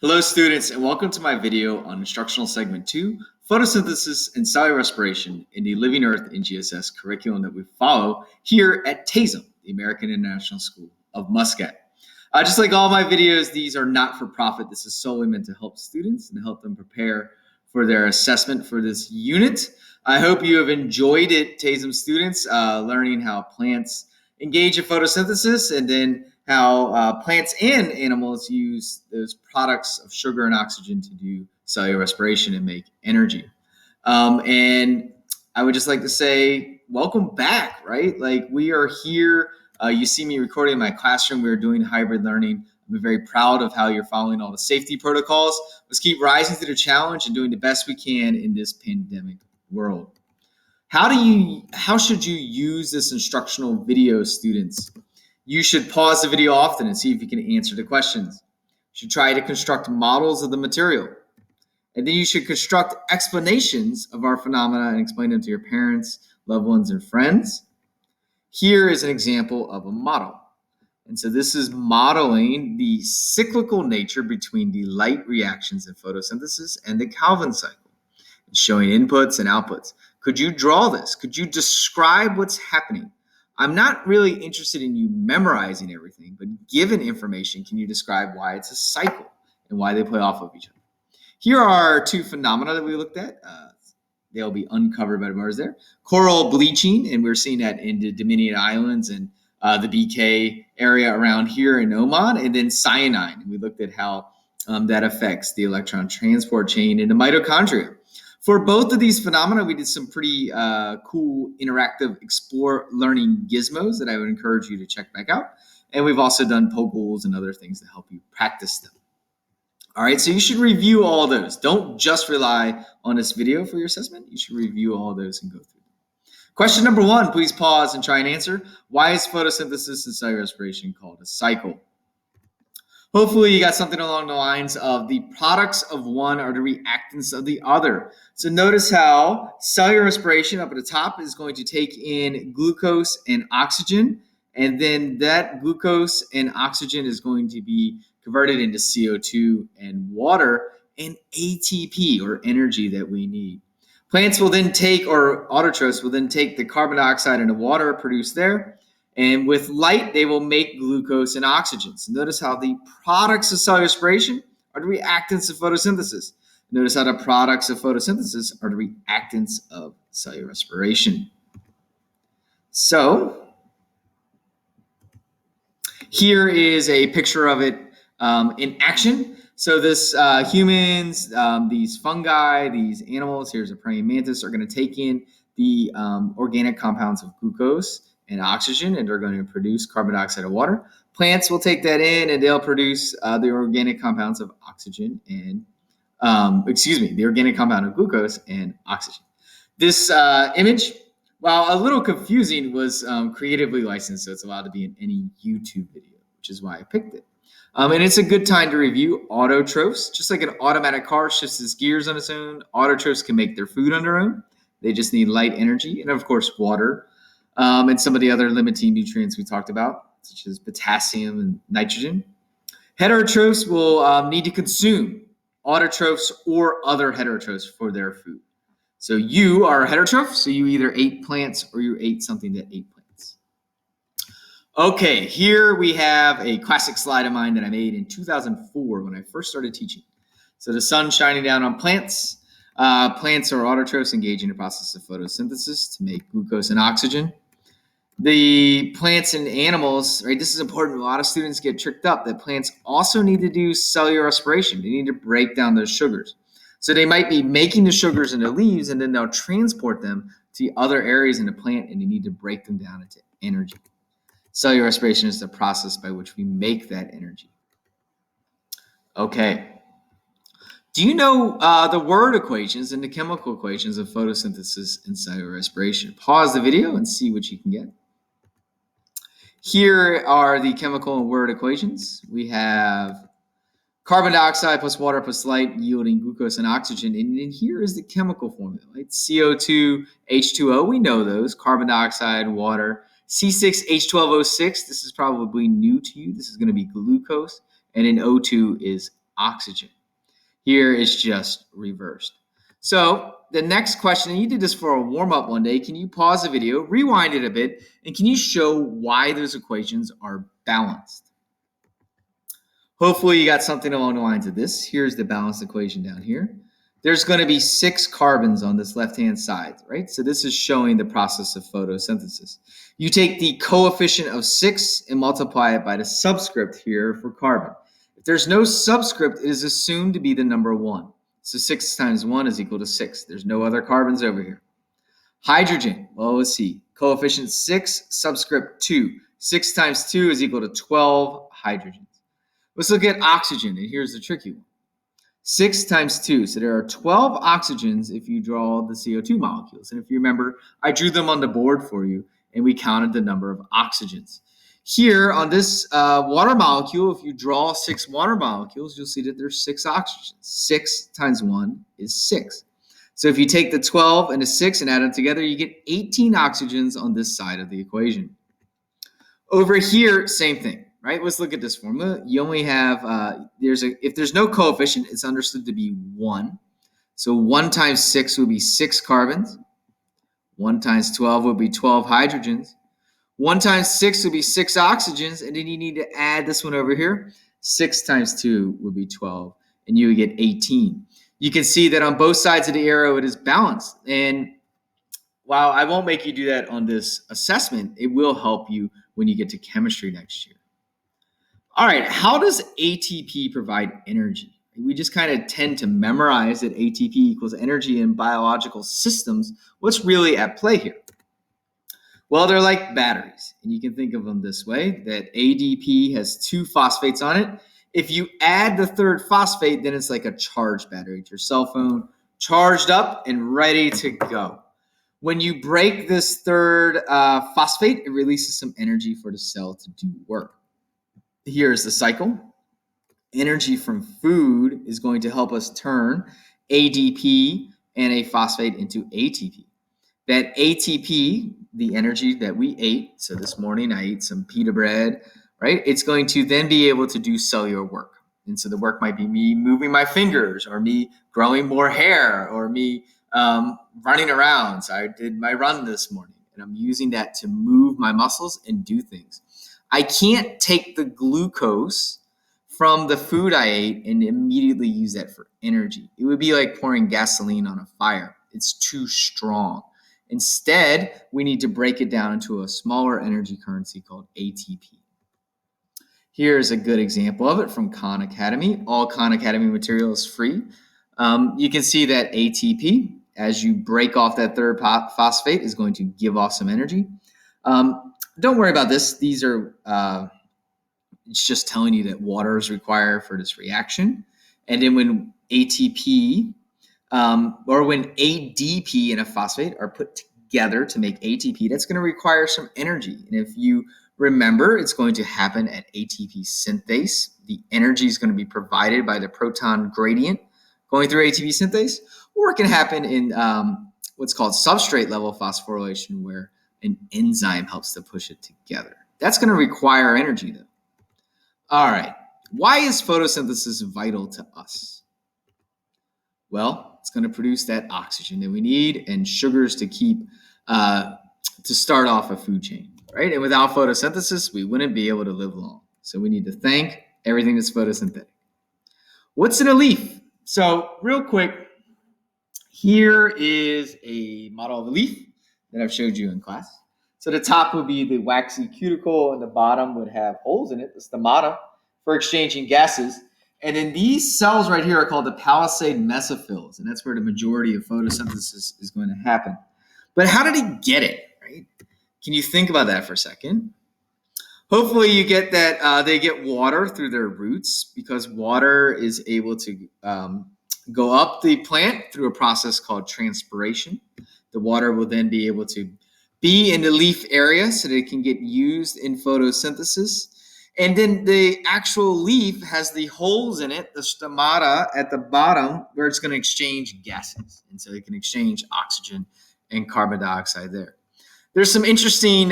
Hello students and welcome to my video on Instructional Segment 2, Photosynthesis and Cellular Respiration in the Living Earth NGSS curriculum that we follow here at TASM, the American International School of Muscat. Just like all my videos, these are not for profit. This is solely meant to help students and help them prepare for their assessment for this unit. I hope you have enjoyed it, TASM students, learning how plants engage in photosynthesis and then how plants and animals use those products of sugar and oxygen to do cellular respiration and make energy. And I would just like to say, welcome back, right? Like we are here. You see me recording in my classroom. We're doing hybrid learning. I'm very proud of how you're following all the safety protocols. Let's keep rising to the challenge and doing the best we can in this pandemic world. How should you use this instructional video, students? You should pause the video often and see if you can answer the questions. You should try to construct models of the material. And then you should construct explanations of our phenomena and explain them to your parents, loved ones, and friends. Here is an example of a model. And so this is modeling the cyclical nature between the light reactions in photosynthesis and the Calvin cycle, and showing inputs and outputs. Could you draw this? Could you describe what's happening? I'm not really interested in you memorizing everything, but given information, can you describe why it's a cycle and why they play off of each other? Here are two phenomena that we looked at. They'll be uncovered by tomorrow's there. Coral bleaching, and we're seeing that in the Dominion Islands and the BK area around here in Oman, and then cyanide. And we looked at how that affects the electron transport chain in the mitochondria. For both of these phenomena, we did some pretty cool interactive explore learning gizmos that I would encourage you to check back out. And we've also done pogoals and other things to help you practice them. All right, so you should review all those. Don't just rely on this video for your assessment. You should review all those and go through them. Question number 1, please pause and try and answer. Why is photosynthesis and cellular respiration called a cycle? Hopefully you got something along the lines of the products of one are the reactants of the other. So notice how cellular respiration up at the top is going to take in glucose and oxygen, and then that glucose and oxygen is going to be converted into CO2 and water and ATP, or energy that we need. Plants will then take, or autotrophs will then take the carbon dioxide and the water produced there, and with light, they will make glucose and oxygen. So notice how the products of cellular respiration are the reactants of photosynthesis. Notice how the products of photosynthesis are the reactants of cellular respiration. So here is a picture of it in action. So this humans, these fungi, these animals, here's a praying mantis, are going to take in the organic compounds of glucose and oxygen, and they're going to produce carbon dioxide and water. Plants will take that in, and they'll produce the organic compounds of oxygen and, the organic compound of glucose and oxygen. This image, while a little confusing, was creatively licensed, so it's allowed to be in any YouTube video, which is why I picked it. And it's a good time to review autotrophs. Just like an automatic car shifts its gears on its own, autotrophs can make their food on their own. They just need light, energy, and of course, water. And some of the other limiting nutrients we talked about, such as potassium and nitrogen. Heterotrophs will need to consume autotrophs or other heterotrophs for their food. So you are a heterotroph, so you either ate plants or you ate something that ate plants. Okay, here we have a classic slide of mine that I made in 2004 when I first started teaching. So the sun shining down on plants. Plants or autotrophs engage in the process of photosynthesis to make glucose and oxygen. The plants and animals, right? This is important. A lot of students get tricked up that plants also need to do cellular respiration. They need to break down those sugars. So they might be making the sugars in the leaves, and then they'll transport them to other areas in the plant, and they need to break them down into energy. Cellular respiration is the process by which we make that energy. Okay. Do you know the word equations and the chemical equations of photosynthesis and cellular respiration? Pause the video and see what you can get. Here are the chemical and word equations. We have carbon dioxide plus water plus light yielding glucose and oxygen. And then here is the chemical formula, right? CO2, H2O, we know those. Carbon dioxide, water. C6H12O6, this is probably new to you. This is going to be glucose. And then O2 is oxygen. Here it's just reversed. So the next question, and you did this for a warm-up one day, can you pause the video, rewind it a bit, and can you show why those equations are balanced? Hopefully you got something along the lines of this. Here's the balanced equation down here. There's going to be 6 carbons on this left-hand side, right? So this is showing the process of photosynthesis. You take the coefficient of 6 and multiply it by the subscript here for carbon. If there's no subscript, it is assumed to be the number 1. So 6 times 1 is equal to 6. There's no other carbons over here. Hydrogen, well, let's see. Coefficient 6, subscript 2. 6 times 2 is equal to 12 hydrogens. Let's look at oxygen, and here's the tricky one. 6 times 2, so there are 12 oxygens if you draw the CO2 molecules. And if you remember, I drew them on the board for you, and we counted the number of oxygens. Here on this water molecule, if you draw 6 water molecules, you'll see that there's 6 oxygens. 6 times 1 is 6. So if you take the 12 and the 6 and add them together, you get 18 oxygens on this side of the equation. Over here, same thing, right? Let's look at this formula. You only have, if there's no coefficient, it's understood to be 1. So 1 times 6 would be 6 carbons. 1 times 12 would be 12 hydrogens. 1 times 6 would be 6 oxygens, and then you need to add this one over here. 6 times 2 would be 12, and you would get 18. You can see that on both sides of the arrow, it is balanced. And while I won't make you do that on this assessment, it will help you when you get to chemistry next year. All right, how does ATP provide energy? We just kind of tend to memorize that ATP equals energy in biological systems. What's really at play here? Well, they're like batteries, and you can think of them this way, that ADP has 2 phosphates on it. If you add the 3rd phosphate, then it's like a charged battery. It's your cell phone charged up and ready to go. When you break this 3rd phosphate, it releases some energy for the cell to do work. Here's the cycle. Energy from food is going to help us turn ADP and a phosphate into ATP. That ATP, the energy that we ate, so this morning I ate some pita bread, right? It's going to then be able to do cellular work. And so the work might be me moving my fingers, or me growing more hair, or me running around. So I did my run this morning, and I'm using that to move my muscles and do things. I can't take the glucose from the food I ate and immediately use that for energy. It would be like pouring gasoline on a fire. It's too strong. Instead, we need to break it down into a smaller energy currency called ATP. Here's a good example of it from Khan Academy. All Khan Academy material is free. You can see that ATP, as you break off that 3rd phosphate, is going to give off some energy. Don't worry about this. These are, it's just telling you that water is required for this reaction. And then when ATP, or when ADP and a phosphate are put together to make ATP, that's going to require some energy. And if you remember, it's going to happen at ATP synthase. The energy is going to be provided by the proton gradient going through ATP synthase, or it can happen in what's called substrate level phosphorylation, where an enzyme helps to push it together. That's going to require energy, though. All right, why is photosynthesis vital to us? Well, it's going to produce that oxygen that we need and sugars to keep to start off a food chain, right? And without photosynthesis, we wouldn't be able to live long. So we need to thank everything that's photosynthetic. What's in a leaf? So real quick, here is a model of a leaf that I've showed you in class. So the top would be the waxy cuticle, and the bottom would have holes in it, the stomata, for exchanging gases. And then these cells right here are called the palisade mesophils, and that's where the majority of photosynthesis is going to happen. But how did he get it, right? Can you think about that for a second? Hopefully you get that they get water through their roots, because water is able to go up the plant through a process called transpiration. The water will then be able to be in the leaf area so that it can get used in photosynthesis. And then the actual leaf has the holes in it, the stomata at the bottom, where it's going to exchange gases. And so it can exchange oxygen and carbon dioxide there. There's some interesting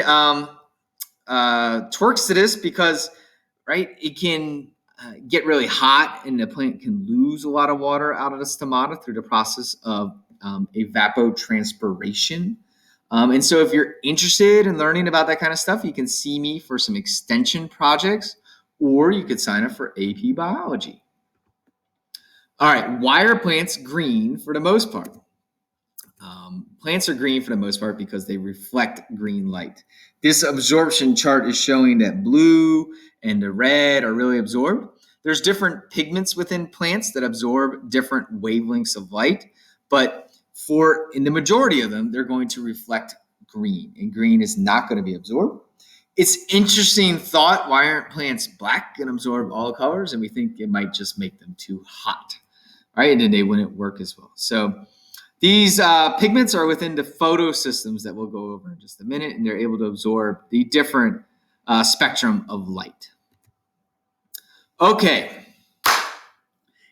twerks to this, because, right, it can get really hot, and the plant can lose a lot of water out of the stomata through the process of evapotranspiration. And so if you're interested in learning about that kind of stuff, you can see me for some extension projects, or you could sign up for AP Biology. All right, why are plants green for the most part? Plants are green for the most part because they reflect green light. This absorption chart is showing that blue and the red are really absorbed. There's different pigments within plants that absorb different wavelengths of light, but in the majority of them, they're going to reflect green, and green is not going to be absorbed. It's interesting thought, why aren't plants black and absorb all colors? And we think it might just make them too hot, right? And then they wouldn't work as well. So these pigments are within the photosystems that we'll go over in just a minute, and they're able to absorb the different spectrum of light. Okay,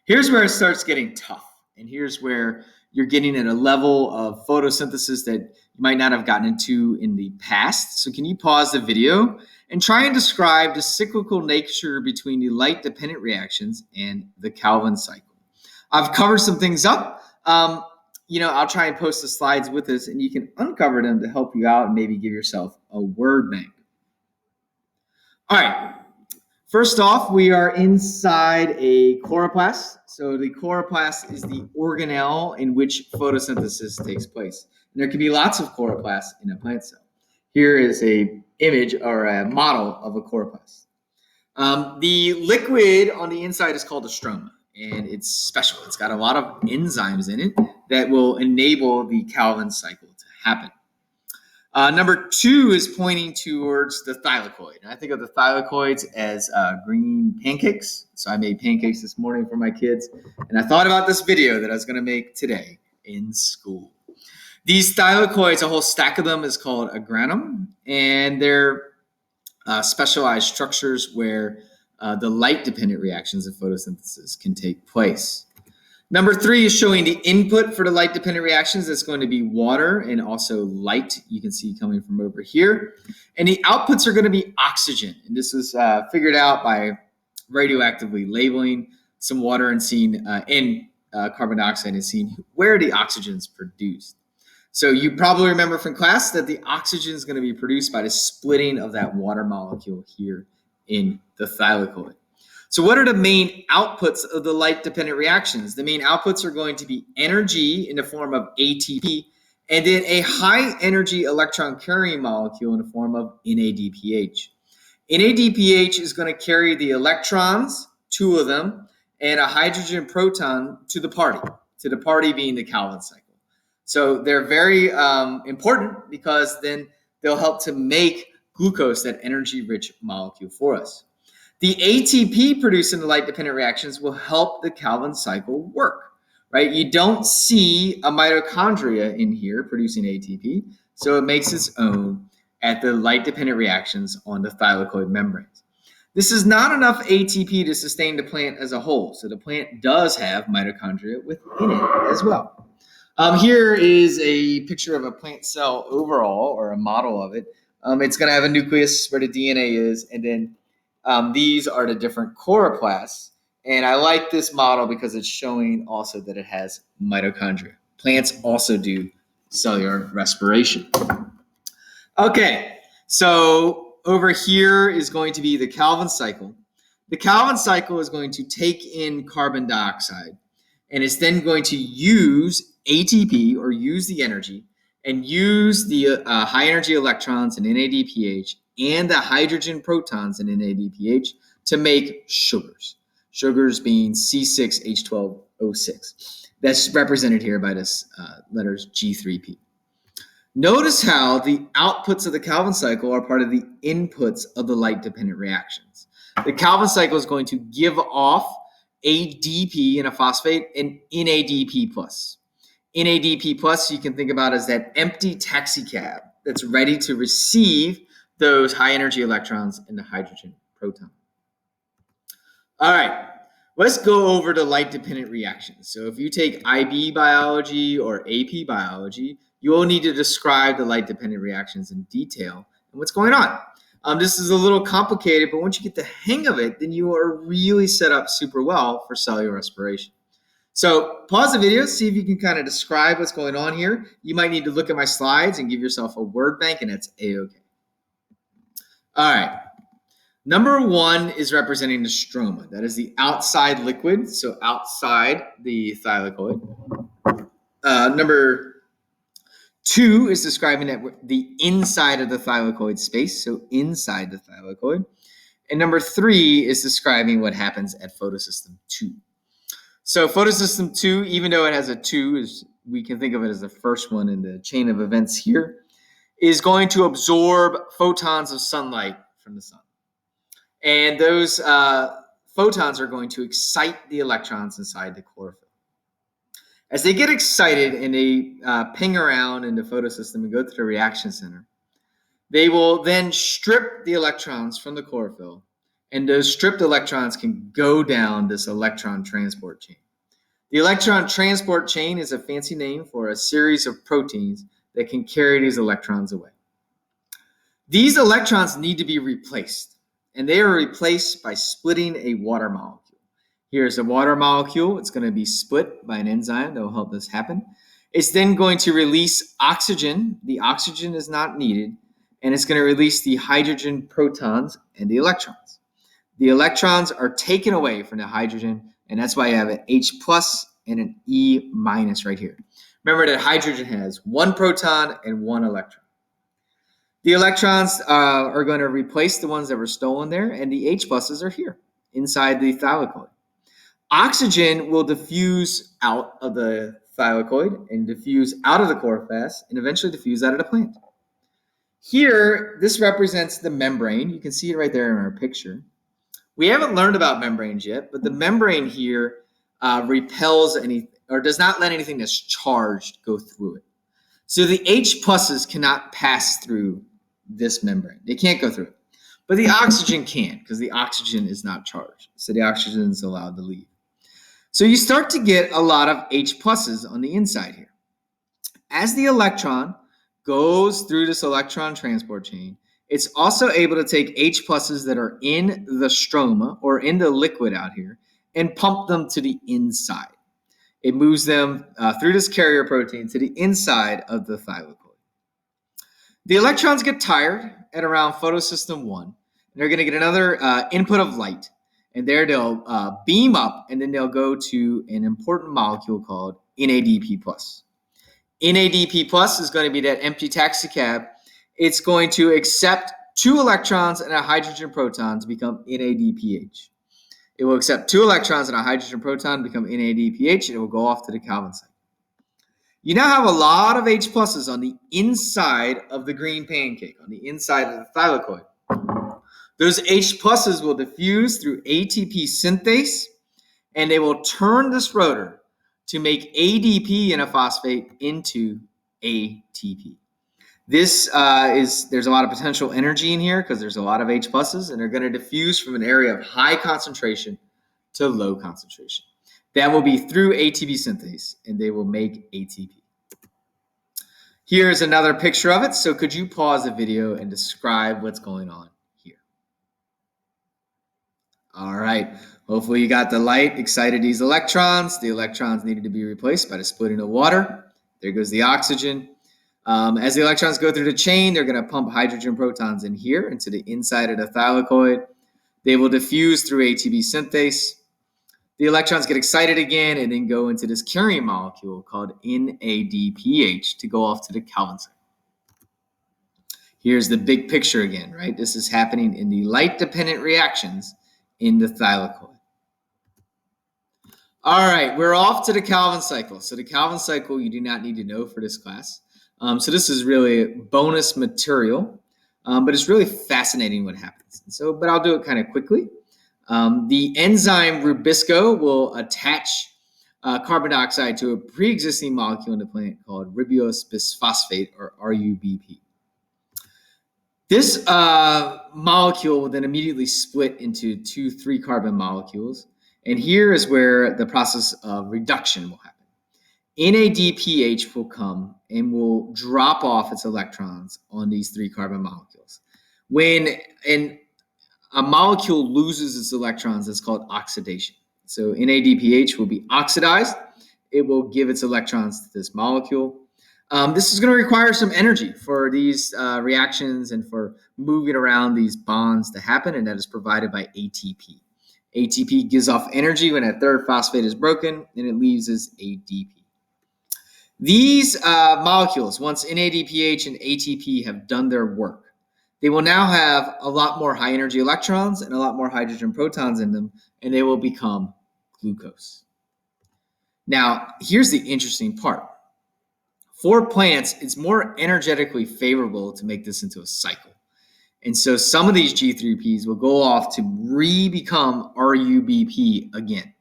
here's where it starts getting tough, and here's where you're getting at a level of photosynthesis that you might not have gotten into in the past. So can you pause the video and try and describe the cyclical nature between the light-dependent reactions and the Calvin cycle? I've covered some things up. I'll try and post the slides with this, and you can uncover them to help you out and maybe give yourself a word bank. All right. First off, we are inside a chloroplast. So the chloroplast is the organelle in which photosynthesis takes place. And there can be lots of chloroplasts in a plant cell. Here is a image or a model of a chloroplast. The liquid on the inside is called a stroma, and it's special. It's got a lot of enzymes in it that will enable the Calvin cycle to happen. Number 2 is pointing towards the thylakoid. And I think of the thylakoids as green pancakes. So I made pancakes this morning for my kids. And I thought about this video that I was going to make today in school. These thylakoids, a whole stack of them, is called a granum. And they're specialized structures where the light-dependent reactions of photosynthesis can take place. Number 3 is showing the input for the light-dependent reactions. That's going to be water and also light, you can see coming from over here. And the outputs are going to be oxygen. And this was figured out by radioactively labeling some water and seeing carbon dioxide and seeing where the oxygen is produced. So you probably remember from class that the oxygen is going to be produced by the splitting of that water molecule here in the thylakoid. So what are the main outputs of the light-dependent reactions? The main outputs are going to be energy in the form of ATP, and then a high-energy electron-carrying molecule in the form of NADPH. NADPH is going to carry the electrons, 2 of them, and a hydrogen proton to the party being the Calvin cycle. So they're very important because then they'll help to make glucose, that energy-rich molecule for us. The ATP produced in the light-dependent reactions will help the Calvin cycle work, right? You don't see a mitochondria in here producing ATP, so it makes its own at the light-dependent reactions on the thylakoid membranes. This is not enough ATP to sustain the plant as a whole, so the plant does have mitochondria within it as well. Here is a picture of a plant cell overall, or a model of it. It's going to have a nucleus where the DNA is, and then these are the different chloroplasts. And I like this model because it's showing also that it has mitochondria. Plants also do cellular respiration. Okay, so over here is going to be the Calvin cycle. The Calvin cycle is going to take in carbon dioxide, and it's then going to use ATP, or use the energy, and use the high energy electrons in NADPH and the hydrogen protons in NADPH to make sugars. Sugars being C6H12O6. That's represented here by this letters G3P. Notice how the outputs of the Calvin cycle are part of the inputs of the light-dependent reactions. The Calvin cycle is going to give off ADP in a phosphate and NADP+. NADP+ you can think about as that empty taxi cab that's ready to receive those high energy electrons and the hydrogen proton. All right, let's go over the light dependent reactions. So if you take IB biology or AP biology, you will need to describe the light dependent reactions in detail and what's going on. This is a little complicated, but once you get the hang of it, then you are really set up super well for cellular respiration. So pause the video, see if you can kind of describe what's going on here. You might need to look at my slides and give yourself a word bank, and that's A-okay. All right. Number one is representing the stroma. That is the outside liquid, so outside the thylakoid. Number two is describing the inside of the thylakoid space, so inside the thylakoid. And number three is describing what happens at photosystem 2. So photosystem 2, even though it has a 2, we can think of it as the first one in the chain of events here, is going to absorb photons of sunlight from the sun. And those photons are going to excite the electrons inside the chlorophyll. As they get excited and they ping around in the photosystem and go to the reaction center, they will then strip the electrons from the chlorophyll, and those stripped electrons can go down this electron transport chain. The electron transport chain is a fancy name for a series of proteins that can carry these electrons away. These electrons need to be replaced, and they are replaced by splitting a water molecule. Here's a water molecule. It's going to be split by an enzyme that will help this happen. It's then going to release oxygen. The oxygen is not needed, and it's going to release the hydrogen protons and the electrons. The electrons are taken away from the hydrogen, and that's why you have an H plus and an E minus right here. Remember that hydrogen has one proton and one electron. The electrons are going to replace the ones that were stolen there, and the H pluses are here inside the thylakoid. Oxygen will diffuse out of the thylakoid and diffuse out of the chloroplast and eventually diffuse out of the plant. Here, this represents the membrane. You can see it right there in our picture. We haven't learned about membranes yet, but the membrane here repels any or does not let anything that's charged go through it. So the H pluses cannot pass through this membrane. They can't go through it. But the oxygen can, because the oxygen is not charged. So the oxygen is allowed to leave. So you start to get a lot of H pluses on the inside here. As the electron goes through this electron transport chain, it's also able to take H pluses that are in the stroma or in the liquid out here and pump them to the inside. It moves them through this carrier protein to the inside of the thylakoid. The electrons get tired at around photosystem 1, and they're going to get another input of light. And there they'll beam up, and then they'll go to an important molecule called NADP+. NADP+ is going to be that empty taxi cab. It's going to accept 2 electrons and a hydrogen proton to become NADPH. It will accept 2 electrons and a hydrogen proton to become NADPH, and it will go off to the Calvin cycle. You now have a lot of H pluses on the inside of the green pancake, on the inside of the thylakoid. Those H pluses will diffuse through ATP synthase, and they will turn this rotor to make ADP in a phosphate into ATP. There's a lot of potential energy in here because there's a lot of H pluses, and they're going to diffuse from an area of high concentration to low concentration. That will be through ATP synthase, and they will make ATP. Here's another picture of it. So could you pause the video and describe what's going on here? All right. Hopefully you got the light excited these electrons. The electrons needed to be replaced by the splitting of water. There goes the oxygen. As the electrons go through the chain, they're going to pump hydrogen protons in here into the inside of the thylakoid. They will diffuse through ATP synthase. The electrons get excited again and then go into this carrying molecule called NADPH to go off to the Calvin cycle. Here's the big picture again, right? This is happening in the light-dependent reactions in the thylakoid. All right, we're off to the Calvin cycle. So the Calvin cycle you do not need to know for this class. So this is really bonus material, but it's really fascinating what happens. But I'll do it kind of quickly. The enzyme Rubisco will attach carbon dioxide to a pre-existing molecule in the plant called ribose bisphosphate, or RUBP. This molecule will then immediately split into 2 3-carbon molecules, and here is where the process of reduction will happen. NADPH will come and will drop off its electrons on these 3-carbon molecules. When a molecule loses its electrons, it's called oxidation. So NADPH will be oxidized. It will give its electrons to this molecule. This is going to require some energy for these reactions and for moving around these bonds to happen, and that is provided by ATP. ATP gives off energy when that third phosphate is broken, and it leaves as ADP. These molecules, once NADPH and ATP have done their work, they will now have a lot more high energy electrons and a lot more hydrogen protons in them, and they will become glucose. Now, here's the interesting part. For plants, it's more energetically favorable to make this into a cycle. And so some of these G3Ps will go off to re-become RUBP again.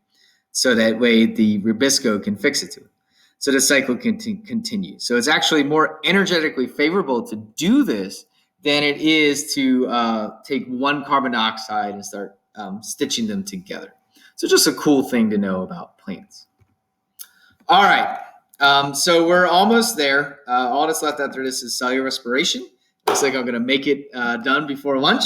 So that way the Rubisco can fix it to it. So the cycle can continue. So it's actually more energetically favorable to do this than it is to take one carbon dioxide and start stitching them together. So just a cool thing to know about plants. All right, so we're almost there. All that's left after this is cellular respiration. Looks like I'm going to make it done before lunch.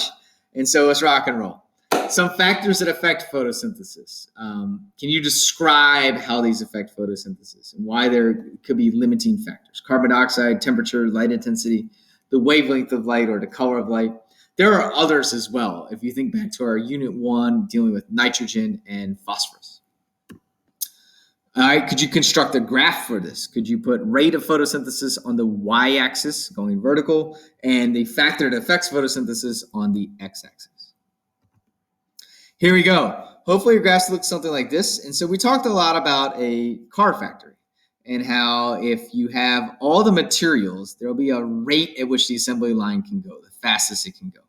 And so let's rock and roll. Some factors that affect photosynthesis. Can you describe how these affect photosynthesis and why there could be limiting factors? Carbon dioxide, temperature, light intensity, the wavelength of light or the color of light. There are others as well. If you think back to our Unit 1 dealing with nitrogen and phosphorus. All right, could you construct a graph for this? Could you put rate of photosynthesis on the y-axis going vertical and the factor that affects photosynthesis on the x-axis? Here we go. Hopefully your graphs look something like this. And so we talked a lot about a car factory and how if you have all the materials, there'll be a rate at which the assembly line can go, the fastest it can go.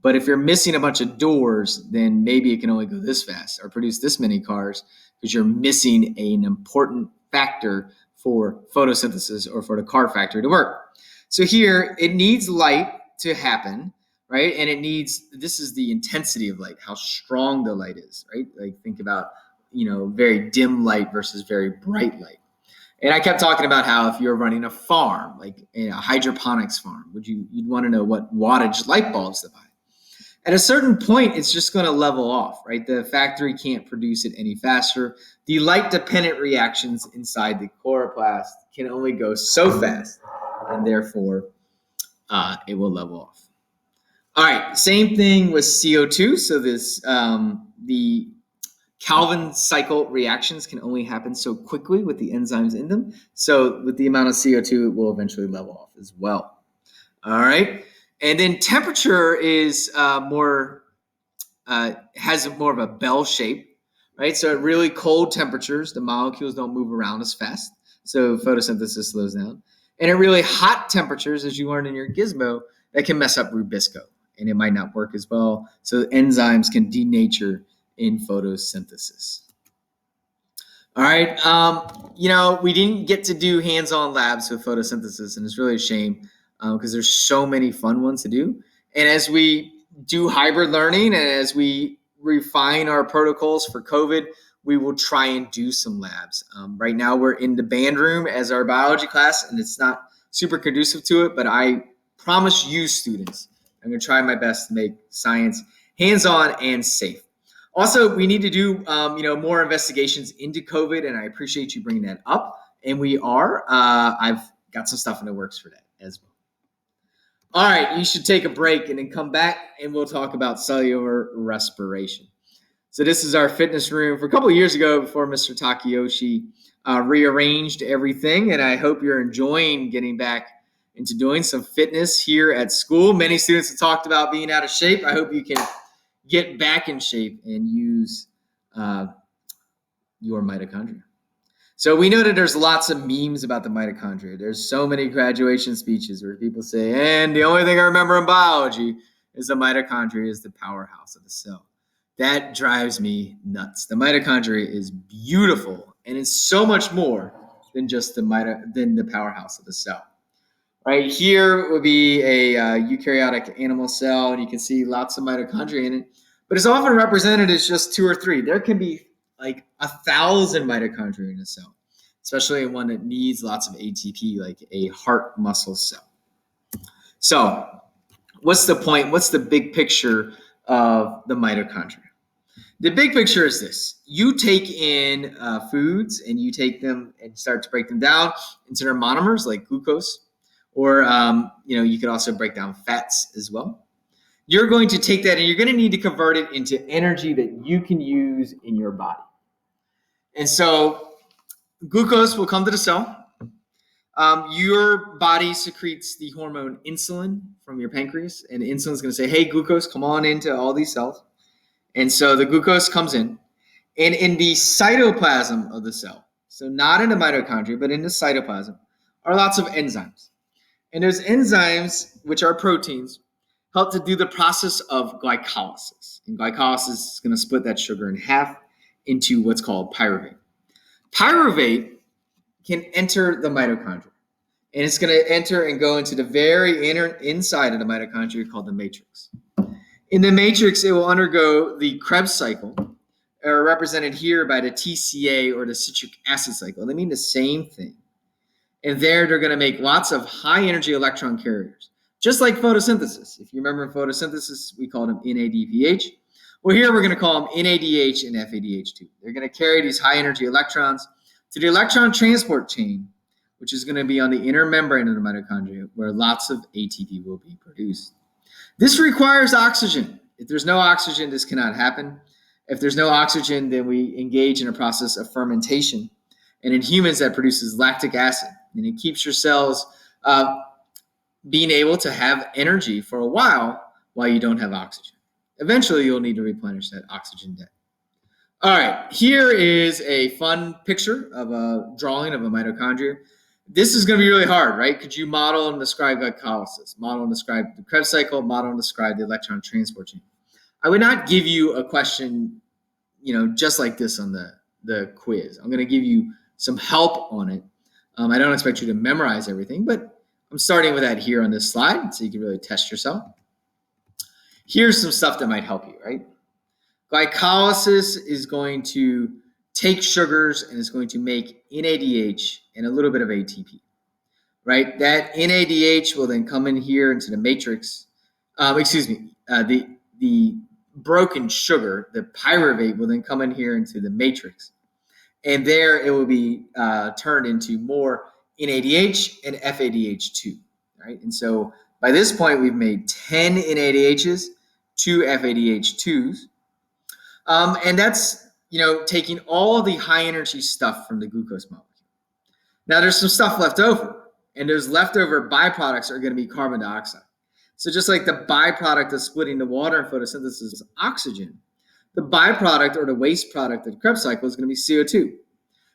But if you're missing a bunch of doors, then maybe it can only go this fast or produce this many cars because you're missing an important factor for photosynthesis or for the car factory to work. So here, it needs light to happen, right? And it needs, this is the intensity of light, how strong the light is, right? Like think about, very dim light versus very bright light. And I kept talking about how if you're running a farm, like a hydroponics farm, you'd want to know what wattage light bulbs to buy. At a certain point, it's just going to level off, right? The factory can't produce it any faster. The light-dependent reactions inside the chloroplast can only go so fast, and therefore, it will level off. All right, same thing with CO2. So the Calvin cycle reactions can only happen so quickly with the enzymes in them. So with the amount of CO2, it will eventually level off as well. All right. And then temperature is has more of a bell shape, right? So at really cold temperatures, the molecules don't move around as fast. So photosynthesis slows down. And at really hot temperatures, as you learned in your gizmo, that can mess up Rubisco and it might not work as well. So enzymes can denature in photosynthesis. All right. We didn't get to do hands-on labs with photosynthesis, and it's really a shame because there's so many fun ones to do. And as we do hybrid learning and as we refine our protocols for COVID, we will try and do some labs. Right now we're in the band room as our biology class, and it's not super conducive to it, but I promise you students, I'm going to try my best to make science hands-on and safe. Also, we need to do more investigations into COVID, and I appreciate you bringing that up. And we are. I've got some stuff in the works for that as well. All right, you should take a break and then come back, and we'll talk about cellular respiration. So this is our fitness room. For a couple of years ago, before Mr. Takayoshi rearranged everything, and I hope you're enjoying getting back into doing some fitness here at school. Many students have talked about being out of shape. I hope you can get back in shape and use your mitochondria. So we know that there's lots of memes about the mitochondria. There's so many graduation speeches where people say, and the only thing I remember in biology is the mitochondria is the powerhouse of the cell. That drives me nuts. The mitochondria is beautiful, and it's so much more than just the powerhouse of the cell. Right here would be a eukaryotic animal cell, and you can see lots of mitochondria in it. But it's often represented as just 2 or 3. There can be like 1,000 mitochondria in a cell, especially in one that needs lots of ATP, like a heart muscle cell. So what's the point? What's the big picture of the mitochondria? The big picture is this. You take in foods and you take them and start to break them down into their monomers like glucose, or you could also break down fats as well. You're going to take that and you're going to need to convert it into energy that you can use in your body. And so glucose will come to the cell. Your body secretes the hormone insulin from your pancreas, and insulin is going to say, hey, glucose, come on into all these cells. And so the glucose comes in, and in the cytoplasm of the cell, so not in the mitochondria, but in the cytoplasm, are lots of enzymes. And those enzymes, which are proteins, help to do the process of glycolysis. And glycolysis is going to split that sugar in half into what's called pyruvate. Pyruvate can enter the mitochondria, and it's going to enter and go into the very inside of the mitochondria called the matrix. In the matrix, it will undergo the Krebs cycle, represented here by the TCA or the citric acid cycle. They mean the same thing. And there, they're going to make lots of high-energy electron carriers, just like photosynthesis. If you remember in photosynthesis, we called them NADPH. Well, here we're going to call them NADH and FADH2. They're going to carry these high-energy electrons to the electron transport chain, which is going to be on the inner membrane of the mitochondria, where lots of ATP will be produced. This requires oxygen. If there's no oxygen, this cannot happen. If there's no oxygen, then we engage in a process of fermentation. And in humans, that produces lactic acid. And it keeps your cells being able to have energy for a while you don't have oxygen. Eventually, you'll need to replenish that oxygen debt. All right, here is a fun picture of a drawing of a mitochondria. This is going to be really hard, right? Could you model and describe glycolysis, model and describe the Krebs cycle, model and describe the electron transport chain? I would not give you a question, just like this on the quiz. I'm going to give you some help on it. I don't expect you to memorize everything, but I'm starting with that here on this slide so you can really test yourself. Here's some stuff that might help you, right? Glycolysis is going to take sugars and is going to make NADH and a little bit of ATP, right? That NADH will then come in here into the matrix. The broken sugar, the pyruvate, will then come in here into the matrix. And there it will be turned into more NADH and FADH2, right? And so by this point, we've made 10 NADHs, 2 FADH2s. And that's, taking all the high energy stuff from the glucose molecule. Now there's some stuff left over, and those leftover byproducts are going to be carbon dioxide. So just like the byproduct of splitting the water in photosynthesis is oxygen, the byproduct or the waste product of the Krebs cycle is going to be CO2.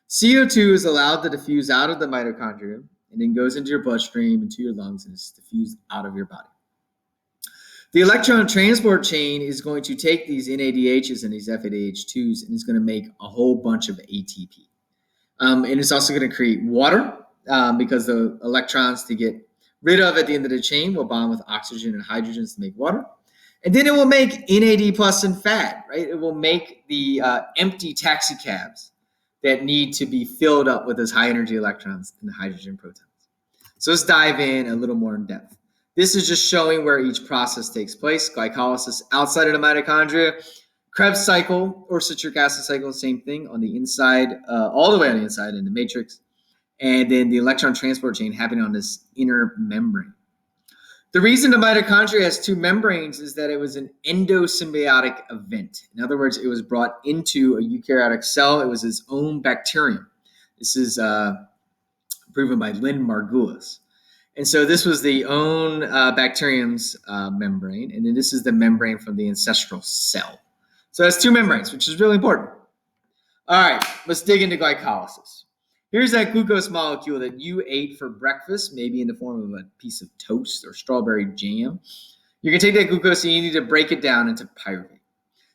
CO2 is allowed to diffuse out of the mitochondria and then goes into your bloodstream, into your lungs, and is diffused out of your body. The electron transport chain is going to take these NADHs and these FADH2s and is going to make a whole bunch of ATP. And it's also going to create water because the electrons to get rid of at the end of the chain will bond with oxygen and hydrogens to make water. And then it will make NAD plus and fat, right? It will make the empty taxicabs that need to be filled up with those high energy electrons and the hydrogen protons. So let's dive in a little more in depth. This is just showing where each process takes place. Glycolysis outside of the mitochondria, Krebs cycle or citric acid cycle, same thing on the inside, all the way on the inside in the matrix. And then the electron transport chain happening on this inner membrane. The reason the mitochondria has two membranes is that it was an endosymbiotic event. In other words, it was brought into a eukaryotic cell. It was its own bacterium. This is proven by Lynn Margulis. And so this was the own bacterium's membrane. And then this is the membrane from the ancestral cell. So that's two membranes, which is really important. All right, let's dig into glycolysis. Here's that glucose molecule that you ate for breakfast, maybe in the form of a piece of toast or strawberry jam. You're going to take that glucose and you need to break it down into pyruvate.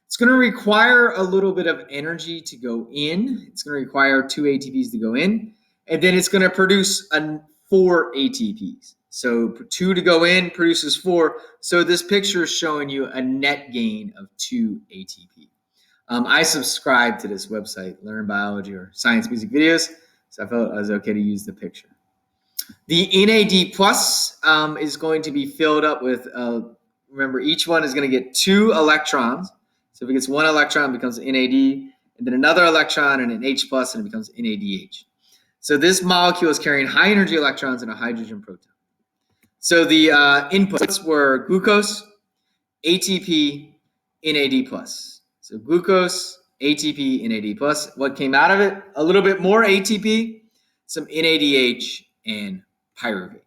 It's going to require a little bit of energy to go in. It's going to require 2 ATPs to go in. And then it's going to produce 4 ATPs. So 2 to go in produces 4. So this picture is showing you a net gain of 2 ATP. I subscribe to this website, Learn Biology or Science Music Videos. So I felt it was okay to use the picture. The NAD plus is going to be filled up with remember, each one is going to get 2 electrons. So if it gets 1 electron, it becomes NAD, and then another electron and an H plus, and it becomes NADH. So this molecule is carrying high energy electrons and a hydrogen proton. So the inputs were glucose, ATP, NAD plus. So glucose, ATP, NAD plus. What came out of it? A little bit more ATP, some NADH, and pyruvate.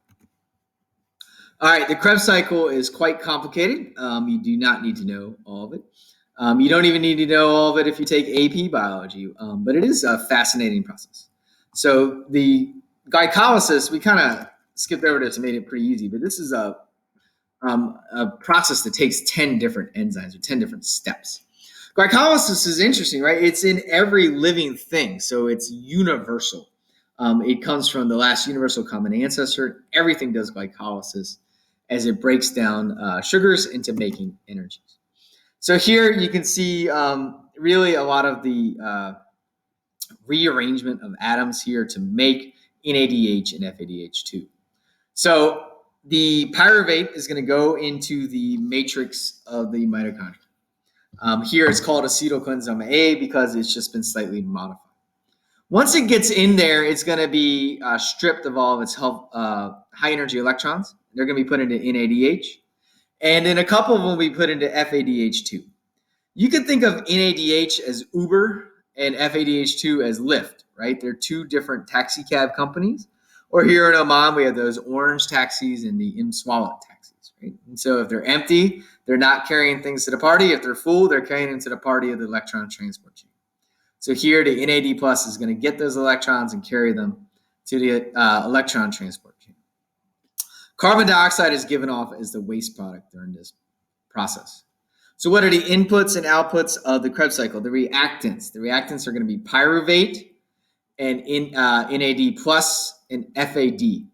All right, the Krebs cycle is quite complicated. You do not need to know all of it. You don't even need to know all of it if you take AP biology, but it is a fascinating process. So the glycolysis, we kind of skipped over this and made it pretty easy, but this is a process that takes 10 different enzymes or 10 different steps. Glycolysis is interesting, right? It's in every living thing, so it's universal. It comes from the last universal common ancestor. Everything does glycolysis as it breaks down sugars into making energies. So here you can see really a lot of the rearrangement of atoms here to make NADH and FADH2. So the pyruvate is going to go into the matrix of the mitochondria. Here it's called acetylcoenzyme A because it's just been slightly modified. Once it gets in there, it's going to be stripped of all of its high energy electrons. They're going to be put into NADH. And then a couple of them will be put into FADH2. You can think of NADH as Uber and FADH2 as Lyft, right? They're 2 different taxi cab companies. Or here in Oman, we have those orange taxis and the Swallow taxis, right? And so if they're empty, they're not carrying things to the party. If they're full, they're carrying them to the party of the electron transport chain. So here the NAD plus is going to get those electrons and carry them to the electron transport chain. Carbon dioxide is given off as the waste product during this process. So what are the inputs and outputs of the Krebs cycle? The reactants. The reactants are going to be pyruvate and NAD plus and FAD.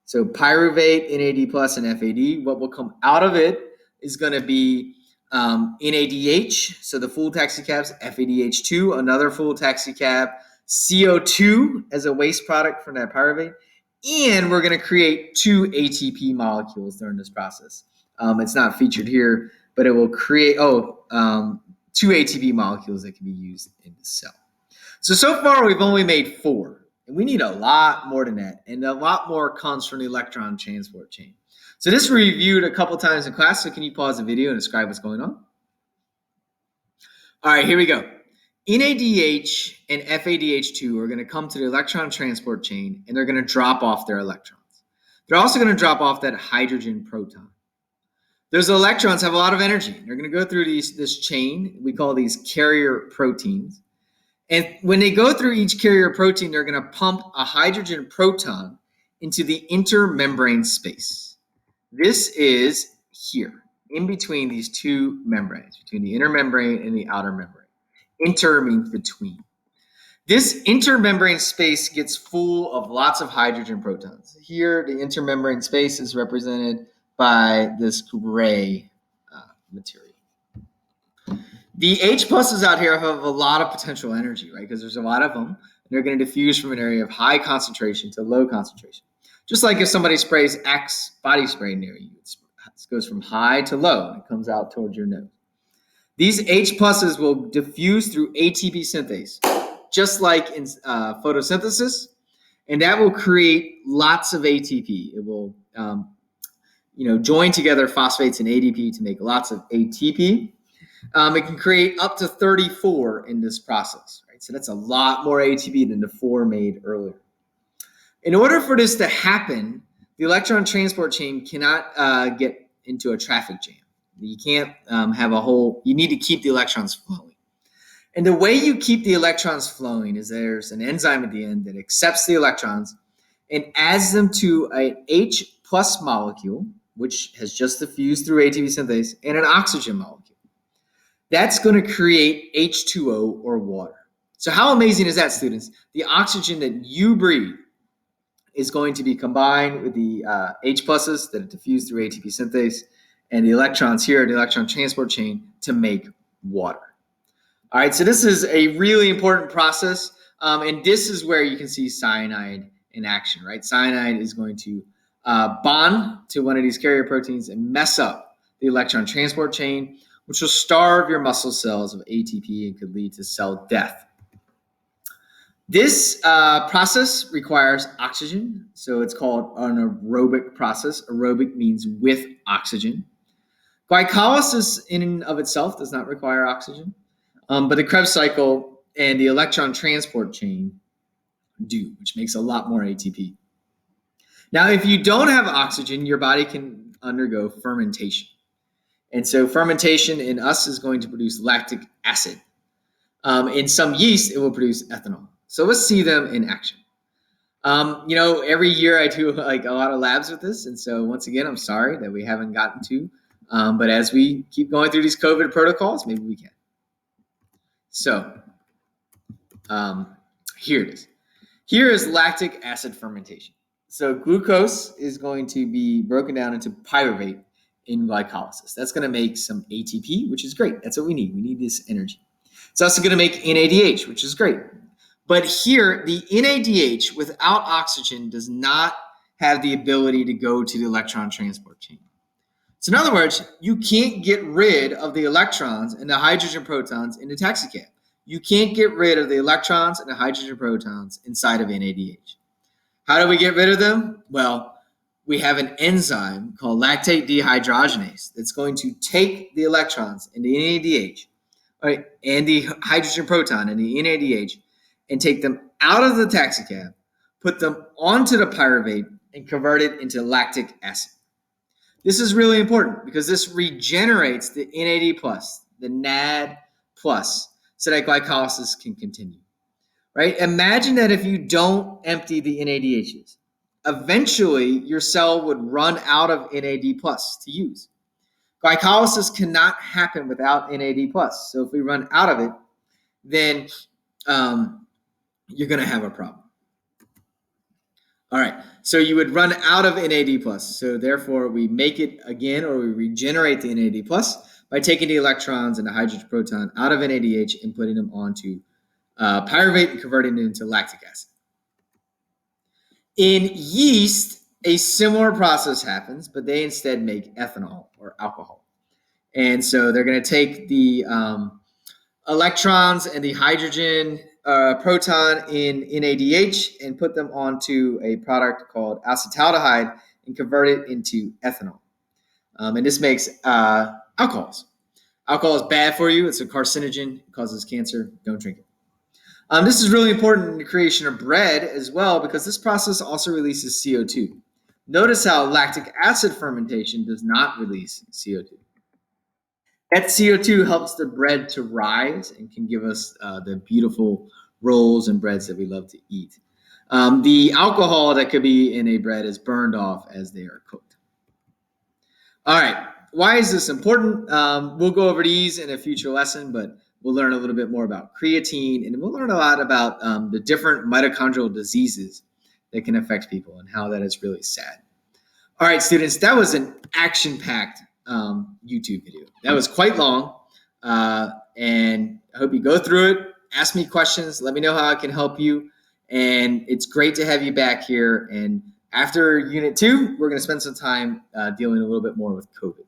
So pyruvate, NAD plus, and FAD. What will come out of it is going to be NADH, so the full taxicabs, FADH2, another full taxicab, CO2 as a waste product from that pyruvate, and we're going to create 2 ATP molecules during this process. It's not featured here, but it will create 2 ATP molecules that can be used in the cell. So far we've only made 4, and we need a lot more than that, and a lot more comes from the electron transport chain. So this we reviewed a couple times in class, so can you pause the video and describe what's going on? All right, here we go. NADH and FADH2 are going to come to the electron transport chain, and they're going to drop off their electrons. They're also going to drop off that hydrogen proton. Those electrons have a lot of energy. They're going to go through this chain. We call these carrier proteins. And when they go through each carrier protein, they're going to pump a hydrogen proton into the intermembrane space. This is here, in between these 2 membranes, between the inner membrane and the outer membrane. Inter means between. This intermembrane space gets full of lots of hydrogen protons. Here, the intermembrane space is represented by this gray material. The H pluses out here have a lot of potential energy, right? Because there's a lot of them. And they're going to diffuse from an area of high concentration to low concentration. Just like if somebody sprays Axe body spray near you, it goes from high to low, and it comes out towards your nose. These H pluses will diffuse through ATP synthase, just like in photosynthesis, and that will create lots of ATP. It will join together phosphates and ADP to make lots of ATP. It can create up to 34 in this process, right? So that's a lot more ATP than the 4 made earlier. In order for this to happen, the electron transport chain cannot get into a traffic jam. You can't you need to keep the electrons flowing. And the way you keep the electrons flowing is there's an enzyme at the end that accepts the electrons and adds them to an H plus molecule, which has just diffused through ATP synthase, and an oxygen molecule. That's going to create H2O or water. So how amazing is that, students? The oxygen that you breathe is going to be combined with the H pluses that are diffused through ATP synthase and the electrons here, the electron transport chain, to make water. All right, so this is a really important process, and this is where you can see cyanide in action, right? Cyanide is going to bond to one of these carrier proteins and mess up the electron transport chain, which will starve your muscle cells of ATP and could lead to cell death. This process requires oxygen, so it's called an aerobic process. Aerobic means with oxygen. Glycolysis in and of itself does not require oxygen, but the Krebs cycle and the electron transport chain do, which makes a lot more ATP. Now, if you don't have oxygen, your body can undergo fermentation. And so fermentation in us is going to produce lactic acid. In some yeast, it will produce ethanol. So let's see them in action. Every year I do like a lot of labs with this. And so once again, I'm sorry that we haven't gotten to, but as we keep going through these COVID protocols, maybe we can. So here it is. Here is lactic acid fermentation. So glucose is going to be broken down into pyruvate in glycolysis. That's going to make some ATP, which is great. That's what we need. We need this energy. It's also going to make NADH, which is great. But here, the NADH without oxygen does not have the ability to go to the electron transport chain. So in other words, you can't get rid of the electrons and the hydrogen protons in the taxicab. You can't get rid of the electrons and the hydrogen protons inside of NADH. How do we get rid of them? Well, we have an enzyme called lactate dehydrogenase that's going to take the electrons in the NADH, right, and the hydrogen proton in the NADH and take them out of the taxicab, put them onto the pyruvate, and convert it into lactic acid. This is really important because this regenerates the NAD+, the NAD+, so that glycolysis can continue. Right? Imagine that if you don't empty the NADHs, eventually your cell would run out of NAD+ to use. Glycolysis cannot happen without NAD+. So if we run out of it, then you're going to have a problem. All right, so you would run out of NAD+. So therefore, we make it again, or we regenerate the NAD+ by taking the electrons and the hydrogen proton out of NADH and putting them onto pyruvate and converting it into lactic acid. In yeast, a similar process happens, but they instead make ethanol or alcohol. And so they're going to take the electrons and the hydrogen proton in NADH and put them onto a product called acetaldehyde and convert it into ethanol. And this makes alcohols. Alcohol is bad for you. It's a carcinogen. It causes cancer. Don't drink it. This is really important in the creation of bread as well because this process also releases CO2. Notice how lactic acid fermentation does not release CO2. That CO2 helps the bread to rise and can give us the beautiful rolls and breads that we love to eat. The alcohol that could be in a bread is burned off as they are cooked. All right, why is this important? We'll go over these in a future lesson, but we'll learn a little bit more about creatine, and we'll learn a lot about the different mitochondrial diseases that can affect people and how that is really sad. All right, students, that was an action-packed YouTube video. That was quite long, and I hope you go through it, ask me questions, let me know how I can help you, and it's great to have you back here. And after Unit 2, we're going to spend some time dealing a little bit more with COVID.